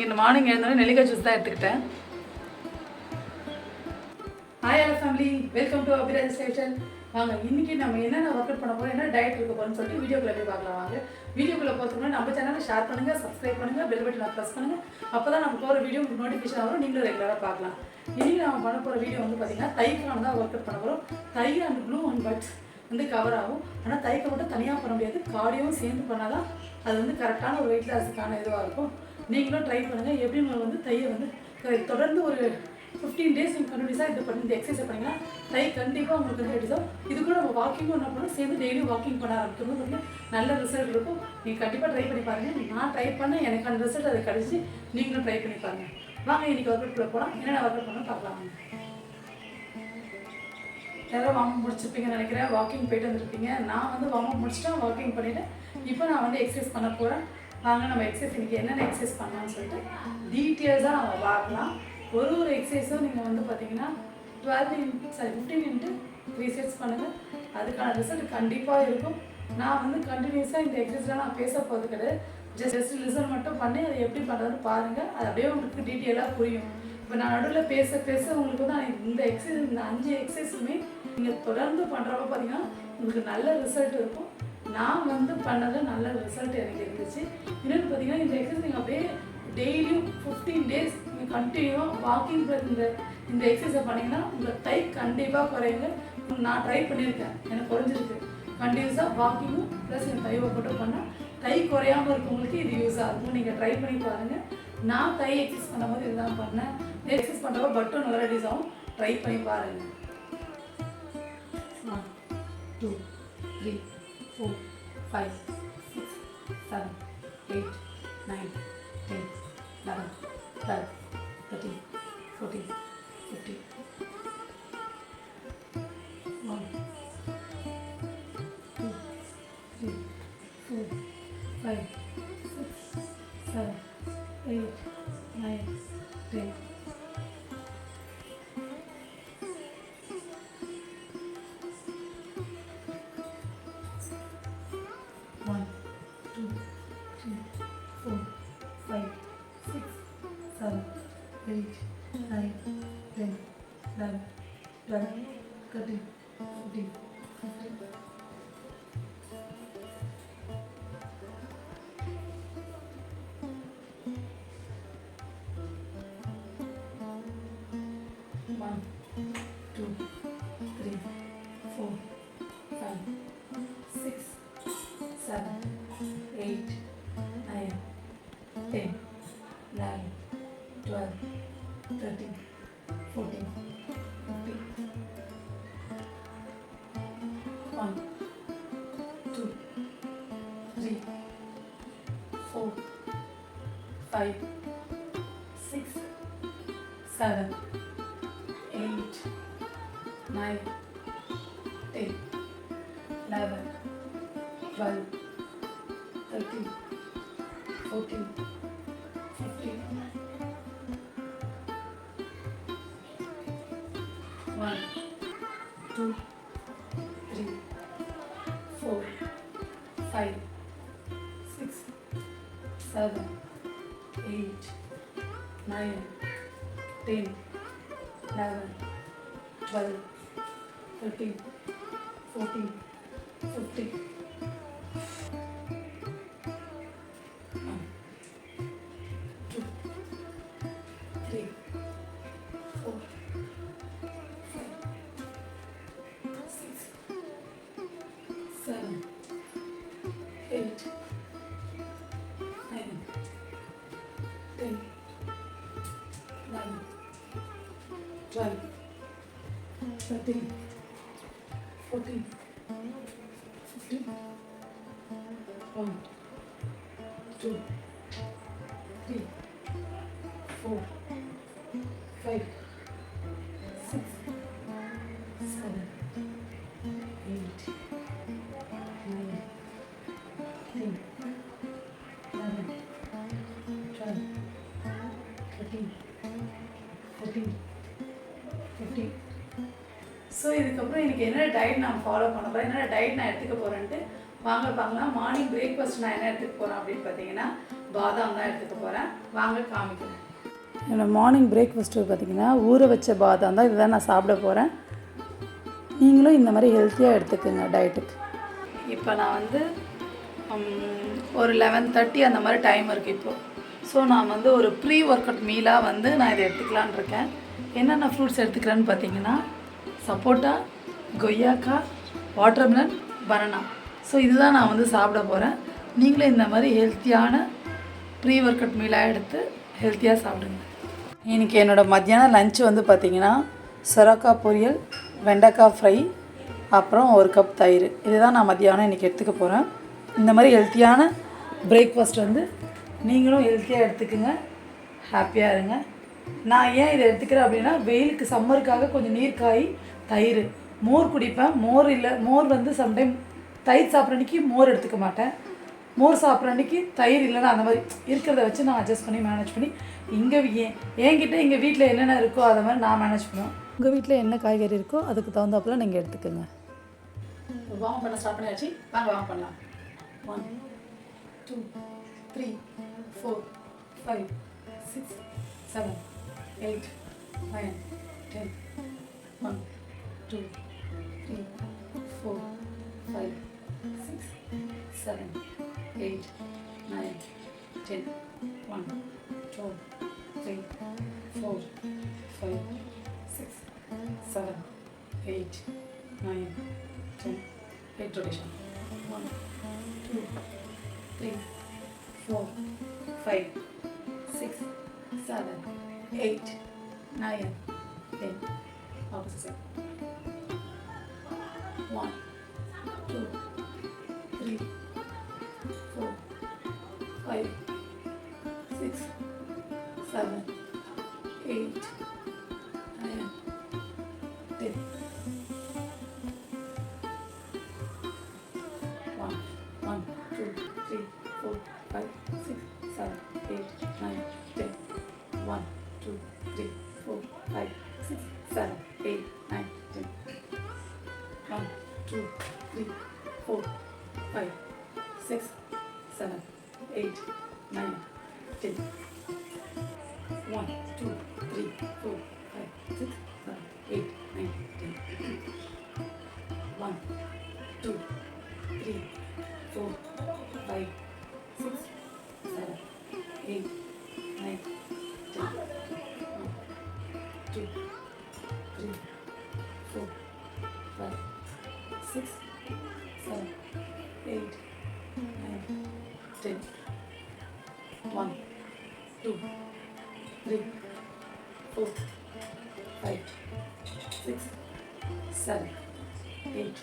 இந்த மார்னிங் எழுந்தோடனே நெல்லிக்காய் ஜூஸ் தான் எடுத்துக்கிட்டேன். Hi hello family, welcome to Abhiraj station. வாங்க, இன்னைக்கு நம்ம என்னென்ன ஒர்க் அவுட் பண்ண போகிறோம், என்ன டயட் இருக்க போகிறோம்னு சொல்லிட்டு வீடியோக்குள்ளே போய் பார்க்கலாம். வாங்க, வீடியோக்குள்ளே போகிறதுக்கு நம்ம சேனலை ஷேர் பண்ணுங்கள், சப்ஸ்கிரைப் பண்ணுங்கள், பெல் பட்டனை ப்ரெஸ் பண்ணுங்கள். அப்போ தான் நம்ம போகிற வீடியோ உங்களுக்கு நோட்டிஃபிகேஷன் வரும், நீங்களும் ரெகுலராக பார்க்கலாம். இன்றைக்கி நம்ம பண்ண போகிற வீடியோ வந்து பார்த்திங்கன்னா தைக்கான தான் ஒர்க் அவுட் பண்ண போகிறோம். தை அண்ட் ப்ளூ அண்ட் பட்ஸ் வந்து கவர் ஆகும். ஆனால் தைக்க மட்டும் தனியாக பண்ண முடியாது, கார்டியோவும் சேர்ந்து பண்ணால் தான் அது வந்து கரெக்டான ஒரு வெயிட் லாஸுக்கான இதுவாக இருக்கும். நீங்களும் ட்ரை பண்ணுங்கள். எப்படி உங்களுக்கு வந்து தையை வந்து தொடர்ந்து ஒரு 15 days நீங்கள் கண்டினியூஸாக இந்த எக்ஸசைஸ் பண்ணிங்கன்னா தை கண்டிப்பாக உங்களுக்கு வந்து ரெடியூஸ் ஆகும். இது கூட நம்ம வாக்கிங்கும் என்ன பண்ணணும், சேர்ந்து டெய்லியும் வாக்கிங் பண்ண ஆரம்பிக்கணும். வந்து நல்ல ரிசல்ட் இருக்கும். நீங்கள் கண்டிப்பாக ட்ரை பண்ணி பாருங்கள். நான் ட்ரை பண்ணேன், எனக்கு அந்த ரிசல்ட் அது கிடச்சி. நீங்களும் ட்ரை பண்ணி பாருங்கள். வாங்க, இன்றைக்கி ஒர்க் அவுட் போகலாம். என்னென்ன ஒர்க் அவுட் பண்ணணும் பார்க்கலாம். யாரும் வார்ம் முடிச்சிருப்பீங்கன்னு நினைக்கிறேன். வாக்கிங் போய்ட்டு வந்துருப்பீங்க. நான் வந்து வார்ம் முடிச்சுட்டேன், வாக்கிங் பண்ணிவிட்டேன். இப்போ நான் வந்து எக்ஸசைஸ் பண்ண போகிறேன். வாங்க, நம்ம எக்ஸசைஸ் இன்றைக்கி என்னென்ன எக்ஸசைஸ் பண்ணலாம்னு சொல்லிட்டு டீட்டெயில்ஸாக நம்ம பார்க்கலாம். ஒரு எக்ஸசைஸும் நீங்கள் வந்து பார்த்தீங்கன்னா 15 into 3 sets பண்ணுங்கள். அதுக்கான ரிசல்ட் கண்டிப்பாக இருக்கும். நான் வந்து கண்டினியூஸாக இந்த எக்ஸசைஸ்லாம் நான் பேச போகிறது கிடையாது. ஜஸ்ட் லிசன் மட்டும் பண்ணி அதை எப்படி பண்ணுறதுன்னு பாருங்கள். அது அப்படியே உங்களுக்கு டீட்டெயிலாக புரியும். இப்போ நான் நடுவில் பேச உங்களுக்கு வந்து இந்த எக்ஸசைஸ், இந்த 5 எக்ஸசைஸுமே நீங்கள் தொடர்ந்து பண்ணுறப்ப பார்த்தீங்கன்னா உங்களுக்கு நல்ல ரிசல்ட் இருக்கும். நான் வந்து பண்ணது நல்ல ரிசல்ட் எனக்கு இருந்துச்சு. இன்னொன்று பார்த்தீங்கன்னா இந்த எக்ஸசைஸ் நீங்கள் அப்படியே டெய்லியும் 15 days நீங்கள் கண்டினியூவாக வாக்கிங் ப்ளஸ் இந்த எக்ஸசைஸை பண்ணிங்கன்னா உங்கள் தை கண்டிப்பாக குறையுங்க. நான் ட்ரை பண்ணியிருக்கேன், எனக்கு குறைஞ்சிருக்கு. கண்டினியூஸாக வாக்கிங்கும் ப்ளஸ் என் தை ஒர்க் அவுட்டும் பண்ணால் தை குறையாமல் இருக்கவங்களுக்கு இது யூஸாக இருக்கும். நீங்கள் ட்ரை பண்ணி பாருங்கள். நான் தை எக்ஸசைஸ் பண்ணும்போது இதுதான் பண்ணேன். எக்ஸசைஸ் பண்ணுறப்ப பட்டும் நல்லா ரெடியூஸ் ஆகும். ட்ரை பண்ணி பாருங்கள். 1 2 3 4 5 6 7 8 9 10 11 12 13 14 15 1 2 3 4 5 6 7 8 9 10 1 2 3 4 5 6 7 8 9 10 11 12 13 14 15 1 2 3 4 5 6 7 8 9 10 11 12 13 14 15 1 2 3 4 5 6 7 8 9 10 11 12 13 14 15 1 2 3 4 5 6 7 8 9 10 11 12 13 14 15 7 8 9 10 11 12 13 14 15 1 2 3 4 5 6 7 8 9 10 11 12 13 14 15. ஸோ இதுக்கப்புறம் எனக்கு என்ன டயட் நான் ஃபாலோ பண்ண போகிறேன், என்னென்ன டயட் நான் எடுத்துக்க போகிறேன்ட்டு வாங்க பார்க்கலாம். மார்னிங் பிரேக்ஃபாஸ்ட் நான் என்ன எடுத்துக்க போகிறேன் அப்படின்னு பார்த்தீங்கன்னா பாதாம் தான் எடுத்துக்க போகிறேன். வாங்க காமிக்கிறேன். என்னோடய மார்னிங் பிரேக்ஃபாஸ்ட்டு பார்த்திங்கன்னா ஊற வச்ச பாதாம் தான். இதுதான் நான் சாப்பிட போகிறேன். நீங்களும் இந்த மாதிரி ஹெல்த்தியாக எடுத்துக்கோங்க டயட்டுக்கு. இப்போ நான் வந்து ஒரு 11:30 அந்த மாதிரி டைம் இருக்குது இப்போது. ஸோ நான் வந்து ஒரு ப்ரீ ஒர்க் அவுட் மீலாக வந்து நான் இதை எடுத்துக்கலான் இருக்கேன். என்னென்ன ஃப்ரூட்ஸ் எடுத்துக்கிறேன்னு பார்த்தீங்கன்னா சப்போட்டா, கொய்யாக்கா, வாட்டர்மெலன், பனானா. ஸோ இதுதான் நான் வந்து சாப்பிட போகிறேன். நீங்களும் இந்த மாதிரி ஹெல்த்தியான ப்ரீ ஒர்க் அவுட் மீலாக எடுத்து ஹெல்த்தியாக சாப்பிடுங்க. இன்றைக்கி என்னோடய மத்தியானம் லஞ்சு வந்து பார்த்திங்கன்னா சொரக்காய் பொரியல், வெண்டைக்காய் ஃப்ரை, அப்புறம் ஒரு கப் தயிர். இதுதான் நான் மத்தியானம் இன்றைக்கி எடுத்துக்க போகிறேன். இந்த மாதிரி ஹெல்த்தியான பிரேக்ஃபாஸ்ட் வந்து நீங்களும் ஹெல்த்தியாக எடுத்துக்கோங்க, ஹாப்பியாக இருங்க. நான் ஏன் இதை எடுத்துக்கிறேன் அப்படின்னா வெயிலுக்கு சம்மருக்காக கொஞ்சம் நீர் காய், தயிர், மோர் குடிப்பேன். மோர் வந்து சம்டைம் தயிர் சாப்பிட்ற அன்றைக்கி மோர் எடுத்துக்க மாட்டேன். மோர் சாப்பிட்ற அன்றைக்கி தயிர் இல்லைன்னா அந்த மாதிரி இருக்கிறத வச்சு நான் அட்ஜஸ்ட் பண்ணி மேனேஜ் பண்ணி என்கிட்ட எங்கள் வீட்டில் என்னென்ன இருக்கோ அதை மாதிரி நான் மேனேஜ் பண்ணுவேன். உங்கள் வீட்டில் என்ன காய்கறி இருக்கோ அதுக்கு தகுந்தாப்புல நீங்கள் எடுத்துக்கோங்க. வாங்க பண்ண ஸ்டார்ட் பண்ணியாச்சு. வாங்க பண்ணலாம். 1 2 3 4 5 6 7 8 9 10 1 2 3 4 5 6 7 8 9 10 1 2 3 4 5 6 7 8 9 10. 8 rotation. 1 2 3 4 5 6 7 8 9 10. Opposite side. 1 2 3 4 5 6 7 8 9 10. 1 2 3 4 5 6 7 8 9 10. 1 2 3 4 5 6 7 8 9 10. 1 2 3 4 5 6 7 8 9 10. 1 2 3 4 5 6 7 8 9 10. 1 2 3 4 5 6 7 8 9 10. 1 2 3 4 5 6 7 8 9 10. 1 2 3 4 5 6 7 8 9 1 2 3 4 5 6 7 8 9 10. 1 2 3 4 5 6 7 8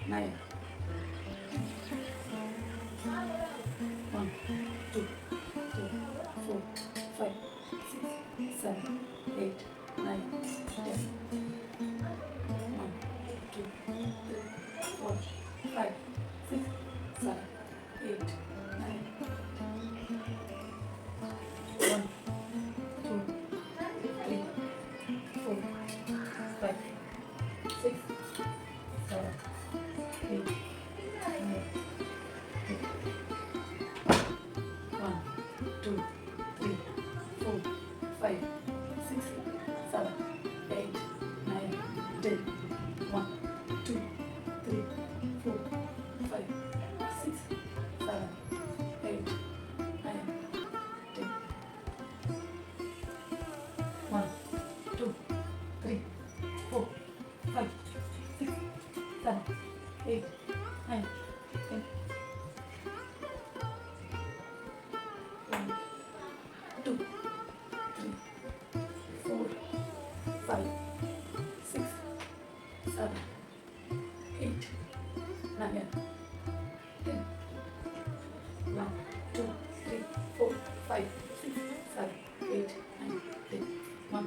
9. 1 2 3 4 5 6 7 8 9. 1 2 3 4 5 6 7 8 9 10. 1 2 3 4 5 6 7 8 9 10. 1 2 3 4 5 6 7 8 9 10. 1 2 3 4 5 6 7 8 9 10. 1 2 3 4 5 6 7 8 9 10. 1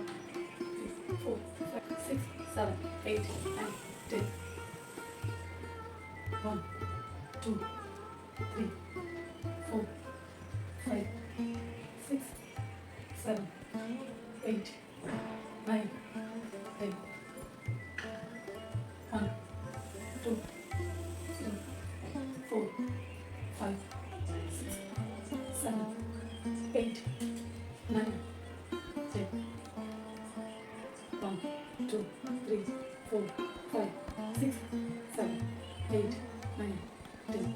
2 4 5 6 7 8 9 10. 1 2 3 4 5 6 7 8 9 10. 1 2 3 4 5 6 7 9, 10. 1, 2, 3, 4, 5, 6, 7, 8, 9, 10.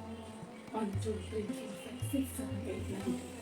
1, 2, 3, 4, 5, 6, 7, 8, 9, 10.